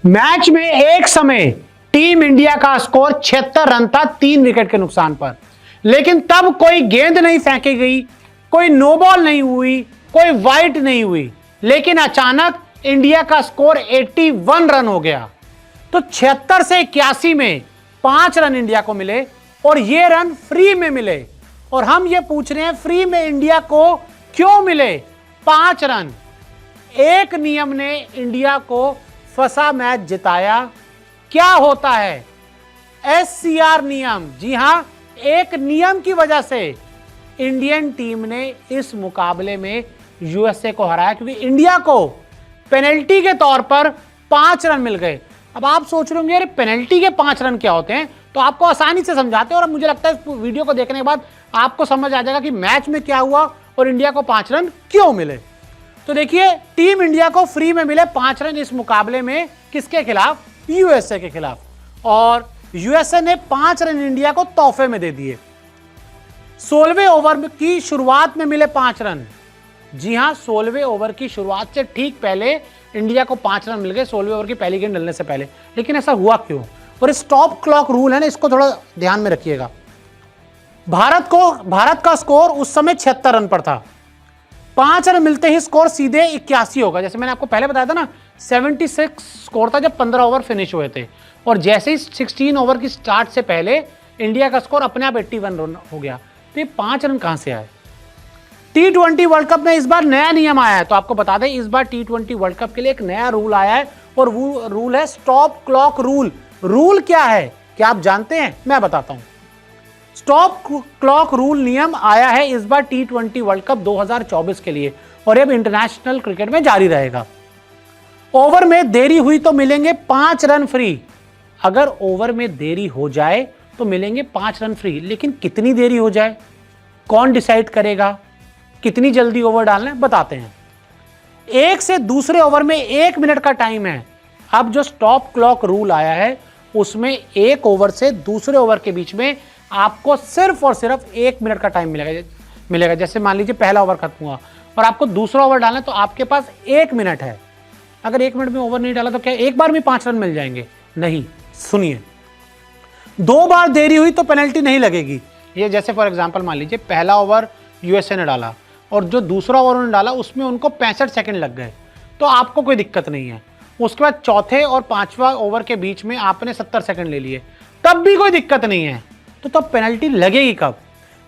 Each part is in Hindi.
मैच में एक समय टीम इंडिया का स्कोर 76 रन था 3 विकेट के नुकसान पर, लेकिन तब कोई गेंद नहीं फेंकी गई, कोई नो बॉल नहीं हुई, कोई वाइड नहीं हुई, लेकिन अचानक इंडिया का स्कोर 81 रन हो गया। तो 76 से 81 में 5 रन इंडिया को मिले और ये रन फ्री में मिले। और हम ये पूछ रहे हैं फ्री में इंडिया को क्यों मिले 5 रन। एक नियम ने इंडिया को फंसा मैच जिताया। क्या होता है? SCR नियम। जी हां, एक नियम की वजह से इंडियन टीम ने इस मुकाबले में USA को हराया, क्योंकि इंडिया को पेनल्टी के तौर पर 5 रन मिल गए। अब आप सोच रहे होंगे अरे पेनल्टी के 5 रन क्या होते हैं, तो आपको आसानी से समझाते हैं और मुझे लगता है इस वीडियो को देखने के बाद आपको समझ आ जाएगा कि मैच में क्या हुआ और इंडिया को 5 रन क्यों मिले। तो देखिए, टीम इंडिया को फ्री में मिले 5 रन इस मुकाबले में। किसके खिलाफ? USA के खिलाफ। और USA ने 5 रन इंडिया को तोहफे में दे दिए। 16वें ओवर की शुरुआत में मिले 5 रन। जी हां, 16वें ओवर की शुरुआत से ठीक पहले इंडिया को 5 रन मिल गए, 16वें ओवर की पहली गेंद डलने से पहले। लेकिन ऐसा हुआ क्यों? और स्टॉप क्लॉक रूल है ना, इसको थोड़ा ध्यान में रखिएगा। भारत का स्कोर उस समय 76 रन पर था। 5 रन मिलते ही स्कोर सीधे 81 होगा। जैसे मैंने आपको पहले बताया था ना, 76 स्कोर था जब 15 ओवर फिनिश हुए थे। और जैसे ही 16 ओवर की स्टार्ट से पहले इंडिया का स्कोर अपने आप 81 रन हो गया। तो ये 5 रन कहां से आए? T20 वर्ल्ड कप में इस बार नया नियम आया है। तो आपको बता दें, इस बार T20 वर्ल्ड कप के लिए एक नया रूल आया है और वो रूल है स्टॉप क्लॉक रूल। रूल क्या है, क्या आप जानते हैं? मैं बताता हूं। स्टॉप क्लॉक रूल नियम आया है इस बार T20 वर्ल्ड कप 2024 के लिए और अब इंटरनेशनल क्रिकेट में जारी रहेगा। ओवर में देरी हुई तो मिलेंगे 5 रन फ्री। अगर ओवर में देरी हो जाए तो मिलेंगे 5 रन फ्री। लेकिन कितनी देरी हो जाए, कौन डिसाइड करेगा? कितनी जल्दी ओवर डालना है, बताते हैं। एक से दूसरे ओवर में 1 मिनट का टाइम है। अब जो स्टॉप क्लॉक रूल आया है उसमें एक ओवर से दूसरे ओवर के बीच में आपको सिर्फ और सिर्फ 1 मिनट का टाइम मिलेगा। जैसे मान लीजिए पहला ओवर खत्म हुआ और आपको दूसरा ओवर डालना है, तो आपके पास 1 मिनट है। अगर 1 मिनट में ओवर नहीं डाला तो क्या एक बार में 5 रन मिल जाएंगे? नहीं। सुनिए, 2 बार देरी हुई तो पेनल्टी नहीं लगेगी। ये जैसे फॉर एग्जांपल मान लीजिए पहला ओवर USA ने डाला और जो दूसरा ओवर उन्होंने डाला उसमें उनको 65 सेकंड लग गए, तो आपको कोई दिक्कत नहीं है। उसके बाद चौथे और 5वां ओवर के बीच में आपने 70 सेकंड ले लिए, तब भी कोई दिक्कत नहीं है। तो तब पेनल्टी लगेगी कब?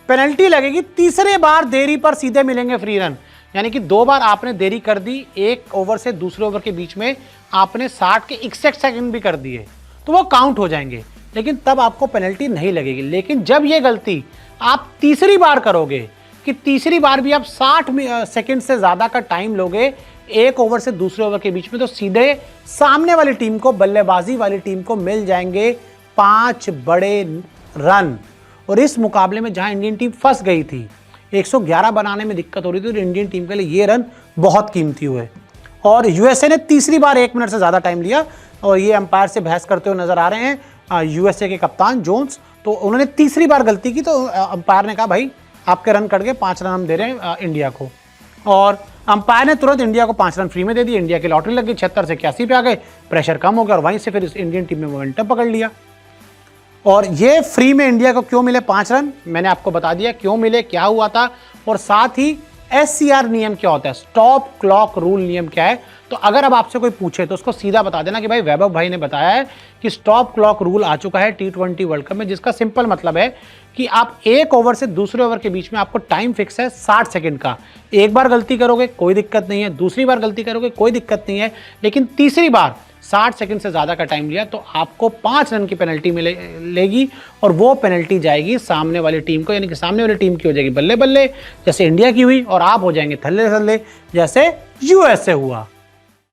पेनल्टी लगेगी तीसरे बार देरी पर सीधे मिलेंगे फ्री रन। यानी कि 2 बार आपने देरी कर दी, एक ओवर से दूसरे ओवर के बीच में आपने 60 के 61 सेकंड भी कर दिए, तो वो काउंट हो जाएंगे, लेकिन तब आपको पेनल्टी नहीं लगेगी। लेकिन जब ये गलती आप तीसरी बार करोगे कि तीसरी बार भी आप 60 सेकंड से ज़्यादा का टाइम लोगे एक ओवर से दूसरे ओवर के बीच में, तो सीधे सामने वाली टीम को, बल्लेबाजी वाली टीम को मिल जाएंगे 5 बड़े रन। और इस मुकाबले में जहां इंडियन टीम फंस गई थी, 111 बनाने में दिक्कत हो रही थी, तो इंडियन टीम के लिए ये रन बहुत कीमती हुए। और USA ने तीसरी बार 1 मिनट से ज़्यादा टाइम लिया और ये अंपायर से बहस करते हुए नजर आ रहे हैं USA के कप्तान जोन्स। तो उन्होंने तीसरी बार गलती की, तो अंपायर ने कहा भाई आपके रन कट गए, 5 रन हम दे रहे हैं इंडिया को। और अंपायर ने तुरंत इंडिया को 5 रन फ्री में दे दिए। इंडिया की लॉटरी लग गई, 76 से 81 पे आ गए, प्रेशर कम हो गया और वहीं से फिर इंडियन टीम ने मोमेंटम पकड़ लिया। और ये फ्री में इंडिया को क्यों मिले 5 रन, मैंने आपको बता दिया क्यों मिले, क्या हुआ था, और साथ ही SCR नियम क्या होता है, स्टॉप क्लॉक रूल नियम क्या है। तो अगर अब आपसे कोई पूछे तो उसको सीधा बता देना कि भाई वैभव भाई ने बताया है कि स्टॉप क्लॉक रूल आ चुका है T20 वर्ल्ड कप में, जिसका सिंपल मतलब है कि आप एक ओवर से दूसरे ओवर के बीच में आपको टाइम फिक्स है 60 सेकंड का। एक बार गलती करोगे कोई दिक्कत नहीं है, दूसरी बार गलती करोगे कोई दिक्कत नहीं है, लेकिन तीसरी बार 60 सेकंड से ज़्यादा का टाइम लिया तो आपको 5 रन की पेनल्टी मिलेगी। और वो पेनल्टी जाएगी सामने वाली टीम को, यानी कि सामने वाली टीम की हो जाएगी बल्ले बल्ले जैसे इंडिया की हुई, और आप हो जाएंगे थल्ले थल्ले जैसे USA हुआ।